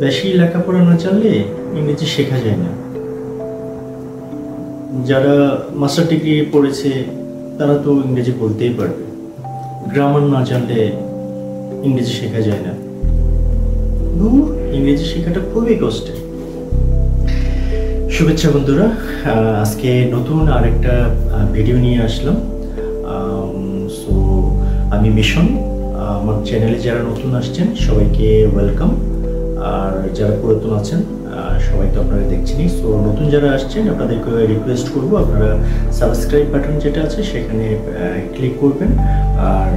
বেশি লেখাপড়া না জানলে ইংরেজি শেখা যায় না। যারা মাস্টার ডিগ্রি পড়েছে তারা তো ইংরেজি বলতেই পারবে, গ্রামার না জানলে ইংরেজি শেখা যায় না। ইংরেজি শেখাটা খুবই কষ্টের। শুভেচ্ছা বন্ধুরা, আজকে নতুন আরেকটা ভিডিও নিয়ে আসলাম। সো আমি মিশন, আমার চ্যানেলে যারা নতুন আসছেন সবাইকে ওয়েলকাম, আর যারা পুরাতন আছেন সবাই তো আপনারা দেখছেনই। সো নতুন যারা আসছেন আপনাদেরকে রিকোয়েস্ট করব, আপনারা সাবস্ক্রাইব বাটন যেটা আছে সেখানে ক্লিক করবেন, আর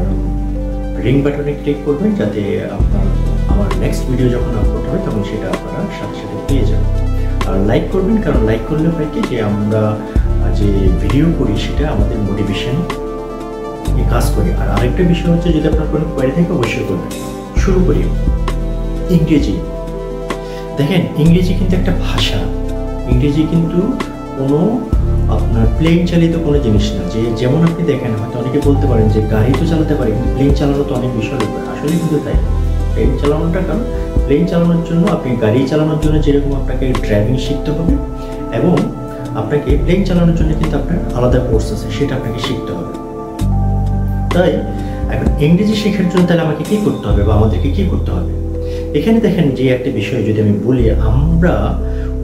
রিং বাটনে ক্লিক করবেন, যাতে আপনার আমার নেক্সট ভিডিও যখন আপলোড হবে তখন সেটা আপনারা সাথে সাথে পেয়ে যাবেন। আর লাইক করবেন, কারণ লাইক করলে হয় কি যে আমরা যে ভিডিও করি সেটা আমাদের মোটিভেশন কাজ করি। আর আরেকটা বিষয় হচ্ছে, যদি আপনার কোনো কোয়ারি থাকে অবশ্যই করবেন। শুরু করি। ইংরেজি, দেখেন ইংরেজি কিন্তু একটা ভাষা। ইংরেজি কিন্তু কোনো আপনার প্লেন চালিত কোনো জিনিস না। যে যেমন আপনি দেখেন, হয়তো অনেকে বলতে পারেন যে গাড়ি তো চালাতে পারে, কিন্তু প্লেন চালানো তো অনেক বিষয় ব্যাপার। আসলে কিন্তু তাই, প্লেন চালানোটা, কারণ প্লেন চালানোর জন্য আপনি গাড়ি চালানোর জন্য যেরকম আপনাকে ড্রাইভিং শিখতে হবে, এবং আপনাকে প্লেন চালানোর জন্য কিন্তু আপনার আলাদা কোর্স আছে, সেটা আপনাকে শিখতে হবে। তাই এখন ইংরেজি শেখার জন্য তাহলে আমাকে কী করতে হবে বা আমাদেরকে কী করতে হবে? এখানে দেখেন যে একটা বিষয় যদি আমি বলি, আমরা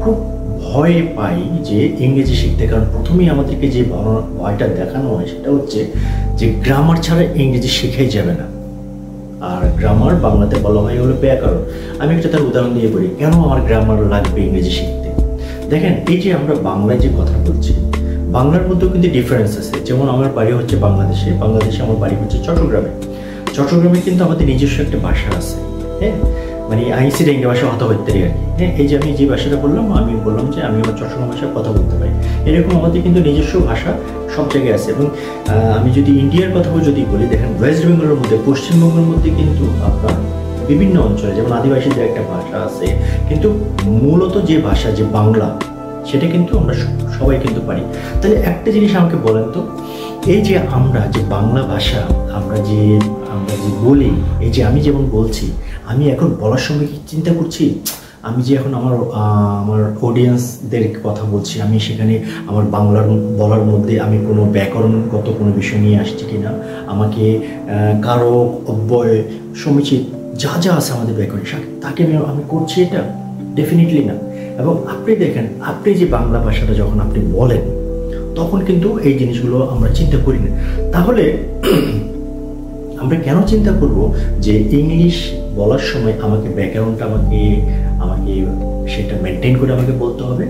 খুব ভয় পাই যে ইংরেজি শিখতে, কারণ প্রথমেই আমাদেরকে যে ভয়টা দেখানো হয় সেটা হচ্ছে যে গ্রামার ছাড়া ইংরেজি শেখাই যাবে না। আর গ্রামার বাংলাতে বলা হয় হলো ব্যাকরণ। আমি একটা তার উদাহরণ দিয়ে বলি, কেন আমার গ্রামার লাগবে ইংরেজি শিখতে। দেখেন এই যে আমরা বাংলায় যে কথা বলছি, বাংলার মধ্যেও কিন্তু ডিফারেন্স আছে। যেমন আমার বাড়ি হচ্ছে বাংলাদেশে, আমার বাড়ি হচ্ছে চট্টগ্রামে কিন্তু আমাদের নিজস্ব একটা ভাষা আছে। হ্যাঁ, মানে আইসি রেঙ্গে ভাষা হতে হতে আর কি। হ্যাঁ, এই যে আমি যে ভাষাটা বললাম, আমি বললাম যে আমি আমার চট্টগ্রাম ভাষায় কথা বলতে পারি। এরকম আমাদের কিন্তু নিজস্ব ভাষা সব জায়গায় আছে। এবং আমি যদি ইন্ডিয়ার কথাও যদি বলি, দেখেন ওয়েস্ট বেঙ্গলের মধ্যে, পশ্চিমবঙ্গের মধ্যে কিন্তু আপনার বিভিন্ন অঞ্চলে যেমন আদিবাসীদের একটা ভাষা আছে, কিন্তু মূলত যে ভাষা যে বাংলা, সেটা কিন্তু আমরা সবাই কিন্তু পারি। তাহলে একটা জিনিস আমাকে বলেন তো, এই যে আমরা যে বাংলা ভাষা আমরা যে বলি, এই যে আমি যেমন বলছি, আমি এখন বলার সময় কি চিন্তা করছি আমি যে এখন আমার অডিয়েন্সদের কথা বলছি, আমি সেখানে আমার বাংলার বলার মধ্যে আমি কোনো ব্যাকরণগত কোনো বিষয় নিয়ে আসছি কিনা, আমাকে কারক, অব্যয়, সমীচিত যা যা আছে আমাদের ব্যাকরণ তাকে আমি করছি এটা? ডেফিনেটলি না। এবং আপনি দেখেন, আপনি যে বাংলা ভাষাটা যখন আপনি বলেন তখন কিন্তু এই জিনিসগুলো আমরা চিন্তা করি না। তাহলে আমরা কেন চিন্তা করব যে ইংলিশ বলার সময় আমাকে ব্যাকরণটা আমাকে সেটা মেনটেন করে আমাকে বলতে হবে,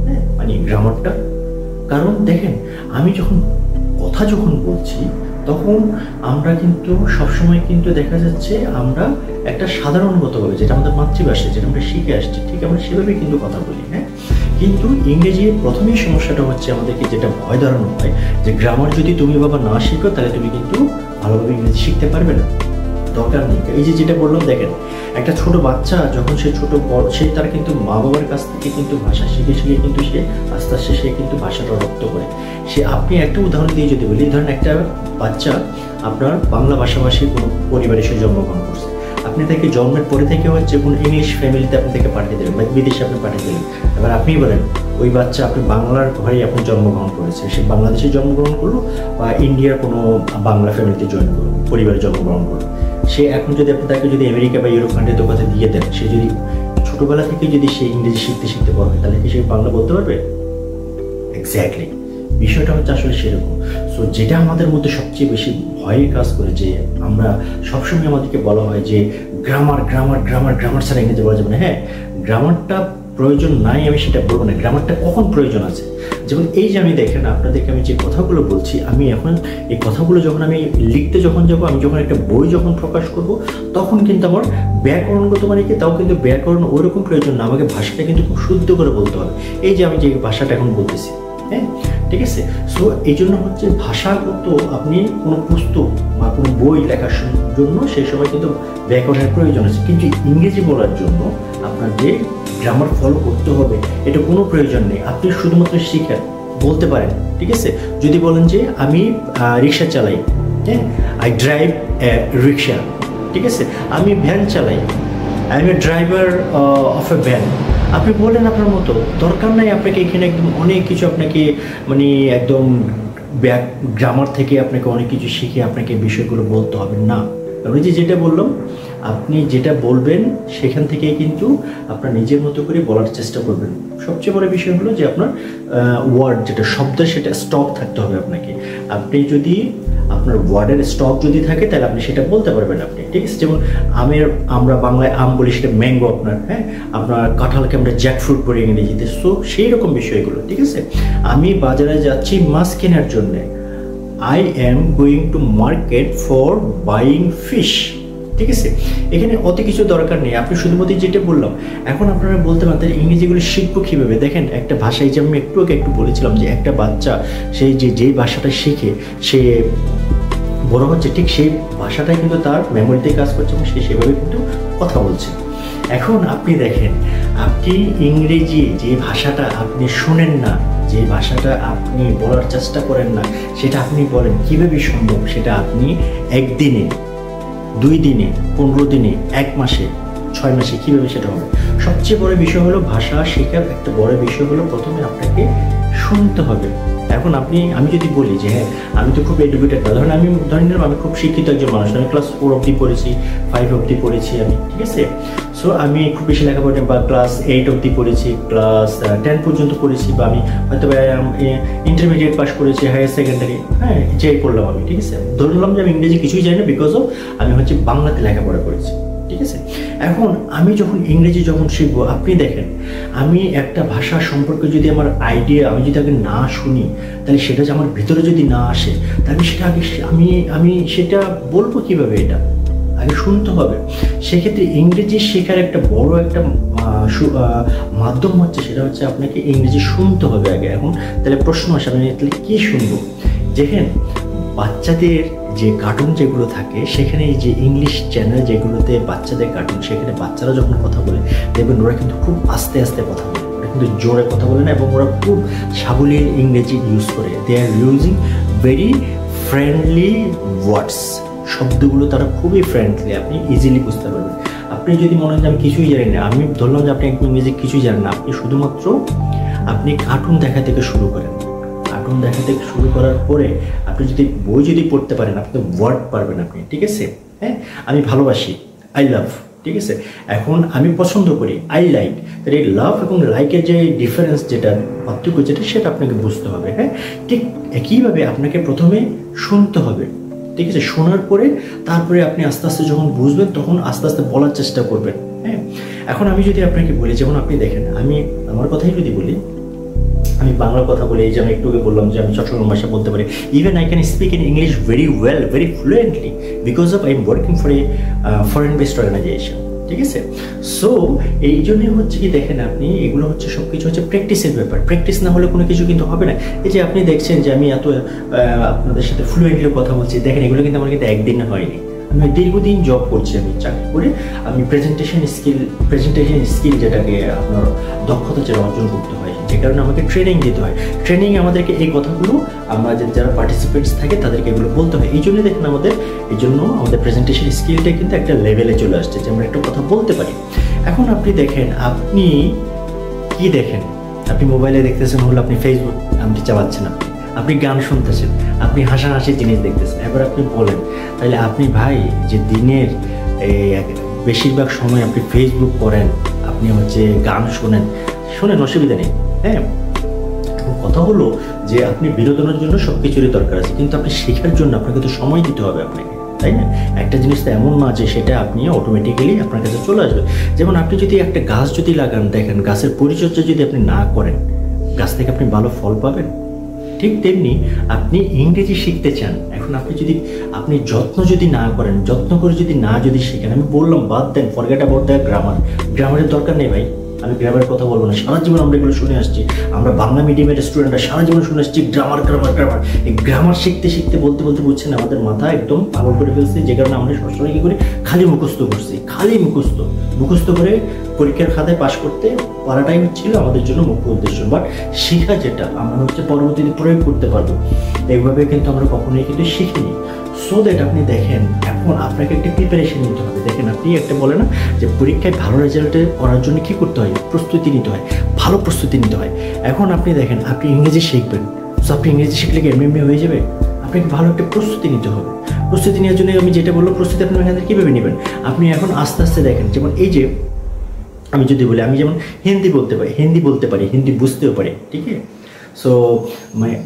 হ্যাঁ, মানে গ্রামারটা। কারণ দেখেন, আমি কথা যখন বলছি তখন আমরা কিন্তু সবসময় কিন্তু দেখা যাচ্ছে আমরা একটা সাধারণগতভাবে, যেটা আমাদের মাতৃভাষা, যেটা আমরা শিখে আসছি, ঠিক আমরা সেভাবেই কিন্তু কথা বলি। হ্যাঁ, কিন্তু ইংরেজির প্রথমেই সমস্যাটা হচ্ছে আমাদেরকে যেটা ভয় ধরানো হয় যে গ্রামার যদি তুমি বাবা না শিখো তাহলে তুমি কিন্তু ভালোভাবে ইংরেজি শিখতে পারবে না, দরকার নেই। এই যে যেটা বললাম, দেখেন একটা ছোট বাচ্চা যখন সে সে তার কিন্তু মা বাবার কাছ থেকে কিন্তু ভাষা শিখে কিন্তু সে আস্তে আস্তে সে কিন্তু ভাষাটা রপ্ত করে। আপনি একটা উদাহরণ দিয়ে যদি বলি, ধরেন একটা বাচ্চা আপনার বাংলা ভাষাভাষী কোনো পরিবারে সে জন্মগ্রহণ করছে, আপনি তাকে জন্মের পরে থেকে হচ্ছে কোনো ইংলিশ ফ্যামিলিতে আপনি তাকে পাঠিয়ে দিলেন বা বিদেশে আপনি পাঠিয়ে দিলেন। এবার আপনি বলেন, ওই বাচ্চা আপনি বাংলার ঘরেই আপনি জন্মগ্রহণ করেছে, সে বাংলাদেশে জন্মগ্রহণ করলো বা ইন্ডিয়ার কোনো বাংলা ফ্যামিলিতে পরিবারে জন্মগ্রহণ করলো, সে এখন যদি আপনি তাকে যদি আমেরিকা বা ইউরোপ কান্ট্রিতে কথা দিয়ে দেন, সে যদি ছোটোবেলা থেকে যদি সে ইংরেজি শিখতে পারবে, তাহলে কি সে বাংলা বলতে পারবে? এক্স্যাক্টলি, বিষয়টা হচ্ছে আসলে সেরকম। সো যেটা আমাদের মধ্যে সবচেয়ে বেশি ভয়ের কাজ করে, যে আমরা সবসময় আমাদেরকে বলা হয় যে গ্রামার ছাড়া ইংরেজি বলা যাবে না। হ্যাঁ, গ্রামারটা প্রয়োজন নাই আমি সেটা বলবো না, গ্রামারটা কখন প্রয়োজন আছে। যেমন এই যে আমি দেখেন আপনাদেরকে আমি যে কথাগুলো বলছি, আমি এখন এই কথাগুলো যখন আমি লিখতে যাবো, আমি যখন একটা বই প্রকাশ করব, তখন কিন্তু আমার ব্যাকরণগত মানে কি, তাও কিন্তু ব্যাকরণ ওইরকম প্রয়োজন না, আমাকে ভাষাটা কিন্তু খুব শুদ্ধ করে বলতে হবে। এই যে আমি যে ভাষাটা এখন বলতেছি, হ্যাঁ, ঠিক আছে। সো এই জন্য হচ্ছে ভাষাগত আপনি কোনো পুস্তক বা কোনো বই লেখার জন্য সেই সময় কিন্তু ব্যাকরণের প্রয়োজন আছে, কিন্তু ইংরেজি বলার জন্য আপনার যে গ্রামার ফলো করতে হবে এটা কোনো প্রয়োজন নেই। আপনি শুধুমাত্র শিখেন, বলতে পারেন, ঠিক আছে। যদি বলেন যে আমি রিক্সা চালাই, হ্যাঁ, আই ড্রাইভ রিক্সা, ঠিক আছে, আমি ভ্যান চালাই, I M A driver of A van, আপনি বলেন আপনার মতো, দরকার নাই আপনাকে এখানে একদম অনেক কিছু আপনাকে মানে একদম গ্রামার থেকে আপনাকে অনেক কিছু শিখে আপনাকে বিষয়গুলো বলতে হবে না। আমি যেটা বললাম, আপনি যেটা বলবেন সেখান থেকে কিন্তু আপনার নিজের মতো করে বলার চেষ্টা করবেন। সবচেয়ে বড় বিষয় হলো যে আপনার ওয়ার্ড যেটা শব্দ সেটা স্টক থাকতে হবে আপনাকে। আপনি যদি আপনার ওয়ার্ডের স্টক যদি থাকে তাহলে আপনি সেটা বলতে পারবেন আপনি, ঠিক আছে? যেমন আমরা বাংলায় আম বলি, সেটা ম্যাঙ্গো আপনার, হ্যাঁ, আপনার কাঁঠালকে আমরা জ্যাকফ্রুট বলি ইংরেজিতে। সো সেই রকম বিষয়গুলো, ঠিক আছে? আমি বাজারে যাচ্ছি মাছ কেনার জন্যে, I am going to market for buying fish, ঠিক আছে? এখানে অত কিছু দরকার নেই, আপনি শুধুমাত্র যেটা বললাম। এখন আপনারা বলতে পারেন তাহলে ইংরেজিগুলো শিখবো কীভাবে? দেখেন, একটা ভাষায় যে আমি একটু বলেছিলাম যে একটা বাচ্চা সেই যেই ভাষাটা শিখে সে বড় হচ্ছে, ঠিক সেই ভাষাটাই কিন্তু তার মেমোরিতে কাজ করছে এবং সে সেভাবে কিন্তু কথা বলছে। এখন আপনি দেখেন, আপনি ইংরেজি যে ভাষাটা আপনি শোনেন না, যে ভাষাটা আপনি বলার চেষ্টা করেন না, সেটা আপনি বলেন কীভাবে সম্ভব? সেটা আপনি একদিনে, 2 দিনে, 15 দিনে, 1 মাসে, 6 মাসে কীভাবে সেটা হবে? সবচেয়ে বড় বিষয় হলো ভাষা শেখার একটা বড় বিষয় হলো প্রথমে আপনাকে শুনতে হবে। এখন আমি যদি বলি যে হ্যাঁ আমি তো খুব এডুকেটেড না, ধরেন ধরে নিলাম আমি খুব শিক্ষিত একজন মানুষ, আমি ক্লাস 4 অবধি পড়েছি, 5 অবধি পড়েছি আমি, ঠিক আছে? সো আমি খুব বেশি লেখাপড়া বা ক্লাস 8 অবধি পড়েছি, ক্লাস 10 পর্যন্ত পড়েছি, বা আমি হয়তো ইন্টারমিডিয়েট পাস করেছি, হায়ার সেকেন্ডারি, হ্যাঁ, যাই করলাম আমি, ঠিক আছে? ধরে নিলাম যে আমি ইংরেজি কিছুই জানি না, বিকজ অফ আমি বাংলাতে লেখাপড়া করেছি, ঠিক আছে? এখন আমি যখন ইংরেজি শিখবো, আপনি দেখেন, আমি একটা ভাষা সম্পর্কে যদি আমার আইডিয়া আমি যদি আগে না শুনি, তাহলে সেটা যে আমার ভিতরে যদি না আসে, তাহলে সেটা আগে আমি সেটা বলবো কিভাবে? এটা আগে শুনতে হবে। সেক্ষেত্রে ইংরেজি শেখার একটা বড় একটা মাধ্যম হচ্ছে, সেটা হচ্ছে আপনাকে ইংরেজি শুনতে হবে আগে। এখন তাহলে প্রশ্ন আসে, আমি তাহলে কী শুনবো? দেখেন, বাচ্চাদের যে কার্টুন যেগুলো থাকে, সেখানে যে ইংলিশ চ্যানেল যেগুলোতে বাচ্চাদের কার্টুন, সেখানে বাচ্চারা যখন কথা বলে দেখবেন ওরা কিন্তু খুব আস্তে আস্তে কথা বলে, ওরা কিন্তু জোরে কথা বলে না, এবং ওরা খুব সাবলীল ইংরেজি ইউজ করে। দে আর ইউজিং ভেরি ফ্রেন্ডলি ওয়ার্ডস, শব্দগুলো তারা খুবই ফ্রেন্ডলি, আপনি ইজিলি বুঝতে পারবেন। আপনি যদি মনে হয় যে আমি কিছুই জানি না, আমি ধরলাম যে আপনি একদম ইংরেজি কিছুই জানেন না, আপনি শুধুমাত্র আপনি কার্টুন দেখা থেকে শুরু করেন। কার্টুন দেখা থেকে শুরু করার পরে আপনি যদি বই পড়তে পারেন, আপনি তো ওয়ার্ড পারবেন আপনি, ঠিক আছে? হ্যাঁ, আমি ভালোবাসি, আই লাভ, ঠিক আছে? এখন আমি পছন্দ করি, আই লাইক। তাহলে এই লাভ এবং লাইকের যে ডিফারেন্স, যেটা পার্থক্য যেটা, সেটা আপনাকে বুঝতে হবে। হ্যাঁ, ঠিক একইভাবে আপনাকে প্রথমে শুনতে হবে, ঠিক আছে? শোনার পরে তারপরে আপনি আস্তে আস্তে যখন বুঝবেন, তখন আস্তে আস্তে বলার চেষ্টা করবেন। হ্যাঁ, এখন আমি যদি আপনাকে বলি, যেমন আপনি দেখেন, আমি আমার কথাই যদি বলি, আমি বাংলা কথা বলি, এই যে আমি একটু বললাম যে আমি চট্টগ্রাম ভাষা বলতে পারি, even I can speak in English very well, very fluently, because of I am working for a foreign based organization, ঠিক আছে? সো এই জন্যই হচ্ছে কি, দেখেন আপনি, এগুলো হচ্ছে সব কিছু হচ্ছে প্র্যাকটিসের ব্যাপার। প্র্যাকটিস না হলে কোনো কিছু কিন্তু হবে না। এই যে আপনি দেখছেন যে আমি এত আপনাদের সাথে ফ্লুয়েন্টলি কথা বলছি, দেখেন এগুলো কিন্তু আমার কিন্তু একদিনে হয়নি। আমি দীর্ঘদিন জব করছি, আমি চাকরি করে আমি প্রেজেন্টেশন স্কিল যেটাকে আপনার দক্ষতা যেটা অর্জন করতে হয়, যে কারণে আমাকে ট্রেনিং দিতে হয়। ট্রেনিং আমাদেরকে এই কথাগুলো, আমাদের যারা পার্টিসিপেন্টস থাকে তাদেরকে এগুলো বলতে হয়। এই জন্য দেখেন আমাদের প্রেজেন্টেশন স্কিলটা কিন্তু একটা লেভেলে চলে আসছে, যে আমরা একটা কথা বলতে পারি। এখন আপনি দেখেন, আপনি কি দেখেন? আপনি মোবাইলে দেখতেছেন, হলো আপনি ফেসবুক আপনি চালাচ্ছেন, আপনি গান শুনতেছেন, আপনি হাসাহাসি জিনিস দেখতেছেন। এবার আপনি বলেন, তাহলে আপনি ভাই যে দিনের বেশিরভাগ সময় আপনি ফেসবুক করেন, আপনি গান শোনেন, অসুবিধা নেই। হ্যাঁ, কথা হলো যে আপনি বিনোদনের জন্য সব কিছুরই দরকার আছে, কিন্তু আপনি শেখার জন্য আপনাকে তো সময় দিতে হবে আপনাকে, তাই না? একটা জিনিস তো এমন না যে সেটা আপনি অটোমেটিক্যালি আপনার কাছে চলে আসবে। যেমন আপনি যদি একটা গাছ লাগান, দেখেন গাছের পরিচর্যা যদি আপনি না করেন, গাছ থেকে আপনি ভালো ফল পাবেন। ঠিক তেমনি আপনি ইংরেজি শিখতে চান, এখন আপনি যত্ন যদি না করেন, যত্ন করে যদি শেখেন, আমি বললাম বাদ দেন, ফরগেট অ্যাবাউট দ্য গ্রামারের দরকার নেই ভাই, আমি গ্রামারের কথা বলবো না। সারা জীবন আমরা এগুলো শুনে আসছি, আমরা বাংলা মিডিয়ামের স্টুডেন্টরা সারা জীবন শুনে আসছি গ্রামার। এই গ্রামার শিখতে বলতে বুঝছেন আমাদের মাথা একদম পাগল করে ফেলছে, যে কারণে আমরা সবসময় কী করি, খালি মুখস্থ করছি, মুখস্থ করে পরীক্ষার খাতায় পাশ করতে পারাটাই হচ্ছিল আমাদের জন্য মুখ্য উদ্দেশ্য, বাট শেখা যেটা আমরা হচ্ছে পরবর্তীতে প্রয়োগ করতে পারবো, এইভাবে কিন্তু আমরা কখনোই কিন্তু শিখিনি। সো দ্যাট আপনি দেখেন এখন আপনাকে একটা প্রিপারেশন নিতে হবে। দেখেন আপনি একটা বলে না যে পরীক্ষায় ভালো রেজাল্টে করার জন্য কী করতে হয়, প্রস্তুতি নিতে হয়, ভালো প্রস্তুতি নিতে হয়। এখন আপনি দেখেন আপনি ইংরেজি শিখবেন, সো আপনি ইংরেজি শিখলে কি এমনি হয়ে যাবে? আপনাকে ভালো একটা প্রস্তুতি নিতে হবে। প্রস্তুতি নেওয়ার জন্য আমি যেটা বললাম, প্রস্তুতি আপনি এখান থেকে কীভাবে নেবেন? আপনি এখন আস্তে আস্তে দেখেন, যেমন এই যে আমি যদি বলি, আমি যেমন হিন্দি বলতে পারি, হিন্দি বুঝতেও পারি, ঠিক আছে। সো মানে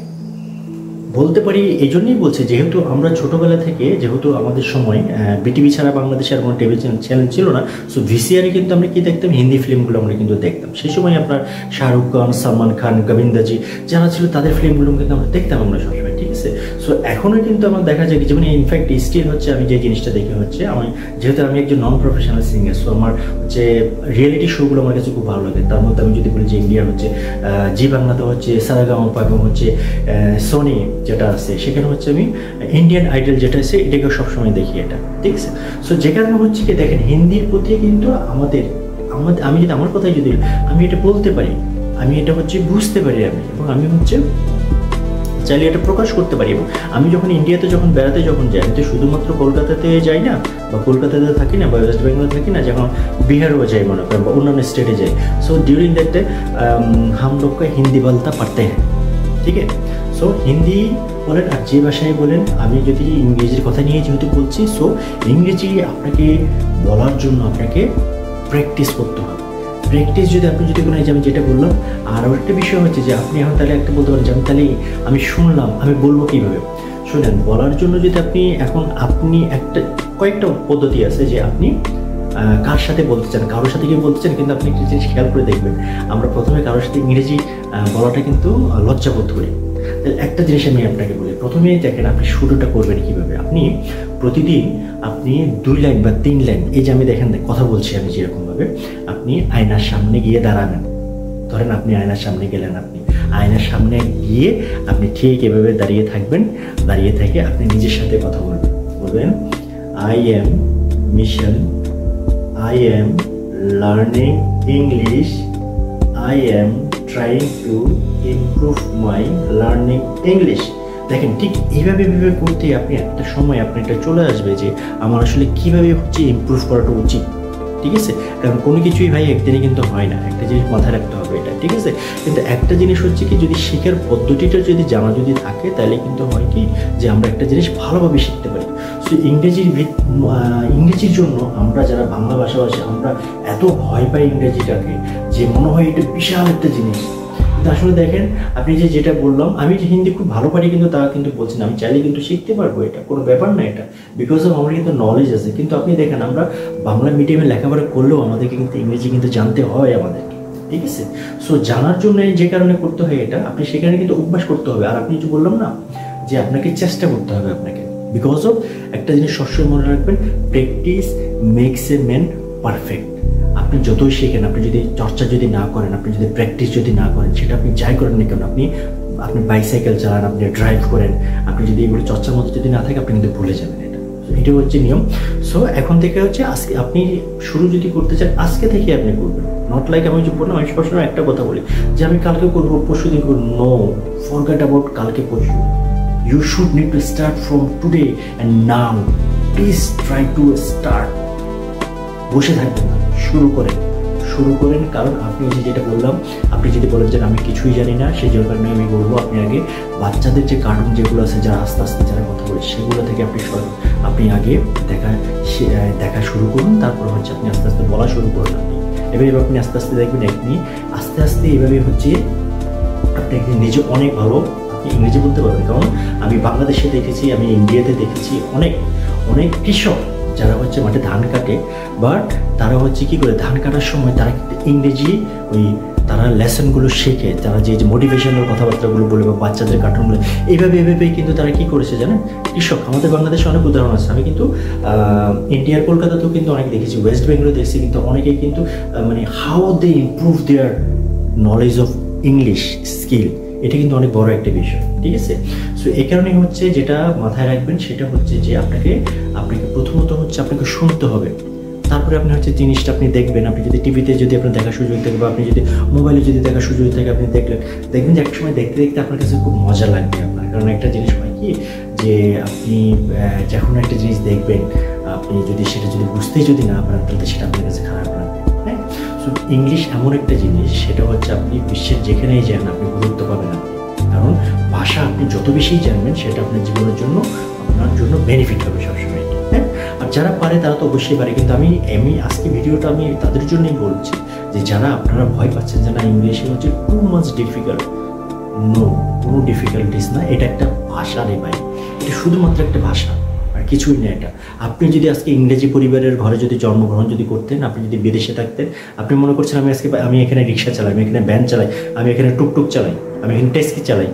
বলতে পারি এই জন্যই বলছি, যেহেতু আমরা ছোটোবেলা থেকে, যেহেতু আমাদের সময় বিটিভি ছাড়া বাংলাদেশে আর কোনো টিভি চ্যানেল ছিল না, সো ভিসিআরে কিন্তু আমরা কী দেখতাম, হিন্দি ফিল্মগুলো আমরা কিন্তু দেখতাম। সেই সময় আপনার শাহরুখ খান, সালমান খান, গোবিন্দাজি যারা ছিল তাদের ফিল্মগুলো কিন্তু আমরা দেখতাম আমরা সবসময়, ঠিক আছে। সো এখনও কিন্তু আমার দেখা যায় কি, যেমন ইনফ্যাক্ট স্টিল হচ্ছে আমি যে জিনিসটা দেখে হচ্ছে, আমি যেহেতু আমি একজন নন প্রফেশনাল সিঙ্গার, সো আমার হচ্ছে রিয়েলিটি শোগুলো আমার কাছে খুব ভালো লাগে। তার মধ্যে আমি যদি বলি যে ইন্ডিয়ার হচ্ছে জি বাংলাতে হচ্ছে সারেগামাপা, এবং হচ্ছে সোনি যেটা আছে, সেখানে হচ্ছে আমি ইন্ডিয়ান আইডল যেটা আছে এটাকে সবসময় দেখি, এটা ঠিক আছে। সো যে কারণে হচ্ছে কি দেখেন, হিন্দির প্রতি কিন্তু আমি যদি আমার কথাই যদি আমি এটা বলতে পারি, আমি এটা হচ্ছে বুঝতে পারি আমি, এবং আমি হচ্ছে চাইলে এটা প্রকাশ করতে পারি। এবং আমি যখন ইন্ডিয়াতে যখন বেড়াতে যখন যাই, আমি তো শুধুমাত্র কলকাতাতে যাই না, বা কলকাতাতে থাকি না, বা ওয়েস্ট বেঙ্গলে থাকি না, যখন বিহারও যাই মনে করেন, বা অন্যান্য স্টেটে যাই। সো ডিউরিং দ্যাট ডে হাম লোগ কা হিন্দি বলতা পারতে হ্যাঁ, ঠিক আছে। সো হিন্দি বলেন আর যে ভাষায় বলেন, আমি যদি ইংরেজির কথা নিয়ে যেহেতু বলছি, সো ইংরেজি আপনাকে বলার জন্য আপনাকে প্র্যাকটিস করতে হবে। প্র্যাকটিস যদি আপনি যদি কোনো, আমি যেটা বললাম, আর একটা বিষয় হচ্ছে যে আপনি এখন তাহলে একটা বলতে পারেন যে আমি শুনলাম, আমি বলবো কীভাবে? শুনেন, বলার জন্য যদি আপনি একটা কয়েকটা পদ্ধতি আছে যে আপনি কার সাথে বলতে চান, কারোর সাথে কি বলতে চান, কিন্তু আপনি একটা জিনিস খেয়াল করে দেখবেন, আমরা প্রথমে কারোর সাথে ইংরেজি বলাটা কিন্তু লজ্জাবোধ করি। একটা জিনিস আমি আপনাকে বলি, প্রথমেই দেখেন আপনি শুরুটা করবেন কীভাবে। আপনি প্রতিদিন আপনি 2 লাইন বা 3 লাইন, এই যে আমি দেখেন কথা বলছি আমি যেরকমভাবে, আপনি আয়নার সামনে গিয়ে দাঁড়াবেন। ধরেন আপনি আয়নার সামনে গেলেন, আপনি আয়নার সামনে গিয়ে আপনি ঠিক এভাবে দাঁড়িয়ে থাকবেন। দাঁড়িয়ে থেকে আপনি নিজের সাথে কথা বলবেন, I am mission, I am learning English. I am trying to improve my learning English. দেখেন ঠিক এইভাবে করতে আপনি একটা সময় আপনি এটা চলে আসবে যে আমার আসলে কীভাবে হচ্ছে ইমপ্রুভ করাটা উচিত, ঠিক আছে। কারণ কোনো কিছুই ভাই একদিনে কিন্তু হয় না, একটা জিনিস মাথায় রাখতে হবে এটা, ঠিক আছে। কিন্তু একটা জিনিস হচ্ছে কি, যদি শেখার পদ্ধতিটা যদি জানা যদি থাকে, তাহলে কিন্তু হয় কি যে আমরা একটা জিনিস ভালোভাবে শিখতে পারি। সো ইংরেজির জন্য আমরা যারা বাংলা ভাষাভাষী, আমরা এত ভয় পাই ইংরেজিটাকে, যে মনে হয় এটা বিশাল একটা জিনিস। কিন্তু আসলে দেখেন আপনি যেটা বললাম, আমি যে হিন্দি খুব ভালো পারি কিন্তু তা কিন্তু বলছি না, আমি চাইলে কিন্তু শিখতে পারবো, এটা কোনো ব্যাপার না, এটা বিকজ অফ আমার কিন্তু নলেজ আছে। কিন্তু আপনি দেখেন আমরা বাংলা মিডিয়ামে লেখাপড়া করলেও আমাদেরকে কিন্তু ইংরেজি কিন্তু জানতে হয় আমাদেরকে, ঠিক আছে। সো জানার জন্য যে কারণে করতে হয় এটা, আপনি সেখানে কিন্তু অভ্যাস করতে হবে। আর আপনি যে বললাম না যে আপনাকে চেষ্টা করতে হবে আপনাকে, বিকজ অফ একটা জিনিস সবসময় মনে রাখবেন, practice makes a man perfect. আপনি যতই শেখেন, আপনি যদি চর্চা যদি না করেন, আপনি যদি প্র্যাকটিস যদি না করেন, সেটা আপনি যাই করেন না কেন, আপনি বাইসাইকেল চালান, আপনি ড্রাইভ করেন, আপনি যদি এগুলো চর্চার মধ্যে যদি না থাকে, আপনি কিন্তু ভুলে যাবেন। এটা হচ্ছে নিয়ম। সো এখন থেকে হচ্ছে আজকে আপনি শুরু যদি করতে চান, আজকে থেকে আপনি করবেন। নট লাইক আমি যে বললাম, আমি সবসময় একটা কথা বলি যে আমি কালকে করবো, পরশু দিন করবো। নো, ফরগেট অ্যাবাউট কালকে পরশু। You should need to start from today and now. Please try to start. বসে থাকবেন না, শুরু করেন। কারণ আপনি যেটা বললাম, আপনি যদি বলেন যে আমি কিছুই জানি না, সেই কারণে আমি বলবো আপনি আগে বাচ্চাদের যে কার্টুন যেগুলো আছে, যারা আস্তে আস্তে যারা কথা বলে, সেগুলো থেকে আপনি আগে দেখা শুরু করুন। তারপর হচ্ছে আপনি আস্তে আস্তে বলা শুরু করুন। এভাবে আপনি আস্তে আস্তে দেখবেন, আপনি আস্তে আস্তে এইভাবে হচ্ছে আপনি একদিন নিজে অনেক ভালো ইংরেজি বলতে পারবেন। কারণ আমি বাংলাদেশে দেখেছি, আমি ইন্ডিয়াতে দেখেছি অনেক কৃষক যারা হচ্ছে মাঠে ধান কাটে, বাট তারা হচ্ছে কি করে, ধান কাটার সময় তারা কিন্তু ইংরেজি তারা লেসনগুলো শেখে, তারা যে মোটিভেশনাল কথাবার্তাগুলো বলে বা বাচ্চাদের কার্টুনগুলো এইভাবেই কিন্তু তারা কি করেছে জানেন, কৃষক। আমাদের বাংলাদেশে অনেক উদাহরণ আছে, আমি কিন্তু ইন্ডিয়ার কলকাতাতেও কিন্তু অনেক দেখেছি, ওয়েস্ট বেঙ্গলে দেখছি, কিন্তু অনেকেই কিন্তু how they improve their knowledge of English skill, এটা কিন্তু অনেক বড় একটা বিষয়, ঠিক আছে। সো এই কারণে হচ্ছে যেটা মাথায় রাখবেন, সেটা হচ্ছে যে আপনাকে প্রথমত হচ্ছে আপনাকে শুনতে হবে, তারপরে আপনি হচ্ছে জিনিসটা আপনি দেখবেন, আপনি যদি টিভিতে যদি আপনার দেখার সুযোগ থাকে বা আপনি যদি মোবাইলে যদি দেখার সুযোগ থাকে আপনি দেখবেন যে একটা সময় দেখতে দেখতে আপনার কাছে খুব মজা লাগবে আপনার। কারণ একটা জিনিস হয় কি যে আপনি যখন একটা জিনিস দেখবেন, আপনি যদি সেটা যদি বুঝতেই যদি না পারেন তাহলে সেটা আপনার কাছে খারাপ লাগবে। হ্যাঁ, সো ইংলিশ এমন একটা জিনিস, সেটা হচ্ছে আপনি বিশ্বের যেখানেই যান আপনি গুরুত্ব পাবেন আপনি। কারণ ভাষা আপনি যত বেশি জানবেন সেটা আপনার জীবনের জন্য আপনার জন্য বেনিফিট হবে সবসময়। হ্যাঁ, আর যারা পারে তারা তো অবশ্যই পারে, কিন্তু আমি আজকে ভিডিওটা আমি তাদের জন্যই বলছি যে যারা আপনারা ভয় পাচ্ছেন যে না ইংলিশে হচ্ছে টু মাচ ডিফিকাল্ট। নো, কোনো ডিফিকাল্টিস না, এটা একটা ভাষা রে ভাই, এটা শুধুমাত্র একটা ভাষা আর কিছুই না এটা। আপনি যদি আজকে ইংরেজি পরিবারের ঘরে যদি জন্মগ্রহণ যদি করতেন, আপনি যদি বিদেশে থাকতেন, আপনি মনে করছেন আমি এখানে রিক্সা চালাই, আমি এখানে ভ্যান চালাই, আমি এখানে টুকটুক চালাই, আমি এখানে ট্যাক্সি চালাই,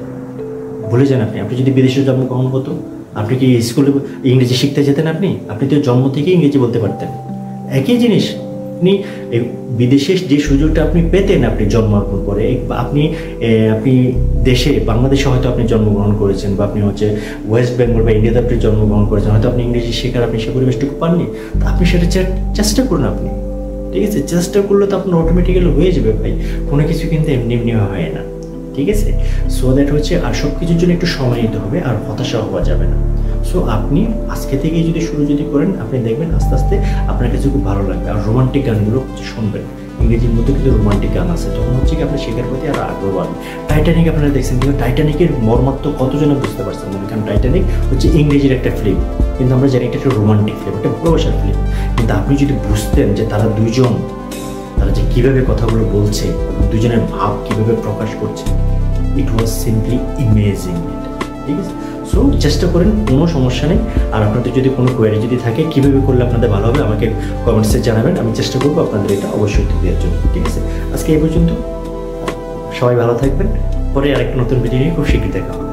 ভুলে যান আপনি যদি বিদেশে জন্মগ্রহণ হতো, আপনি কি স্কুলে ইংরেজি শিখতে যেতেন? আপনি তো জন্ম থেকেই ইংরেজি বলতে পারতেন। একই জিনিস বিদেশে যে সুযোগটা আপনি পেতেন আপনি জন্মার্পণ করে, আপনি দেশে বাংলাদেশে হয়তো আপনি জন্মগ্রহণ করেছেন বা আপনি হচ্ছে ওয়েস্ট বেঙ্গল বা ইন্ডিয়াতে আপনি জন্মগ্রহণ করেছেন, হয়তো আপনি ইংরেজি শেখার আপনি সে পরিবেশটুকু পাননি, তো আপনি সেটা চেষ্টা করুন আপনি। ঠিক আছে, চেষ্টা করলে তো আপনার অটোমেটিক্যালি হয়ে যাবে ভাই, কোনো কিছু কিন্তু এমনি এমনি হয় না। ঠিক আছে, সো দ্যাট হচ্ছে আর সব কিছুর জন্য একটু সময় নিতে হবে, আর হতাশা হওয়া যাবে না। সো আপনি আজকে থেকেই যদি শুরু করেন, আপনি দেখবেন আস্তে আস্তে আপনার কাছে খুব ভালো লাগবে। আর রোমান্টিক গানগুলো শুনবেন, ইংরেজির মধ্যে কিন্তু রোমান্টিক গান আছে, তখন হচ্ছে কি আপনার শেখার প্রতি আরও আগ্রহ বাড়বে। টাইটানিক আপনারা দেখছেন, কিন্তু টাইটানিকের মর্মাত্ম কতজনে বুঝতে পারছেন না, কারণ টাইটানিক হচ্ছে ইংরেজির একটা ফিল্ম, কিন্তু আমরা জানি এটা একটা রোমান্টিক ফিল্ম, একটা ভালোবাসার ফিল্ম। কিন্তু আপনি যদি বুঝতেন যে তারা দুইজন, তারা যে কীভাবে কথাগুলো বলছে, দুজনের ভাব কীভাবে প্রকাশ করছে, ইট ওয়াজ সিম্পলি ইমেজিং। ঠিক আছে, সো চেষ্টা করেন, কোনো সমস্যা নেই। আর আপনাদের যদি কোনো কোয়ারি যদি থাকে কীভাবে করলে আপনাদের ভালো হবে আমাকে কমেন্টসে জানাবেন, আমি চেষ্টা করবো আপনাদের এটা অবশ্যই উত্তর দেওয়ার জন্য। ঠিক আছে, আজকে এই পর্যন্ত, সবাই ভালো থাকবেন, পরে আরেকটা নতুন ভিডিও নিয়ে খুব শীঘ্রই দেখা হবে।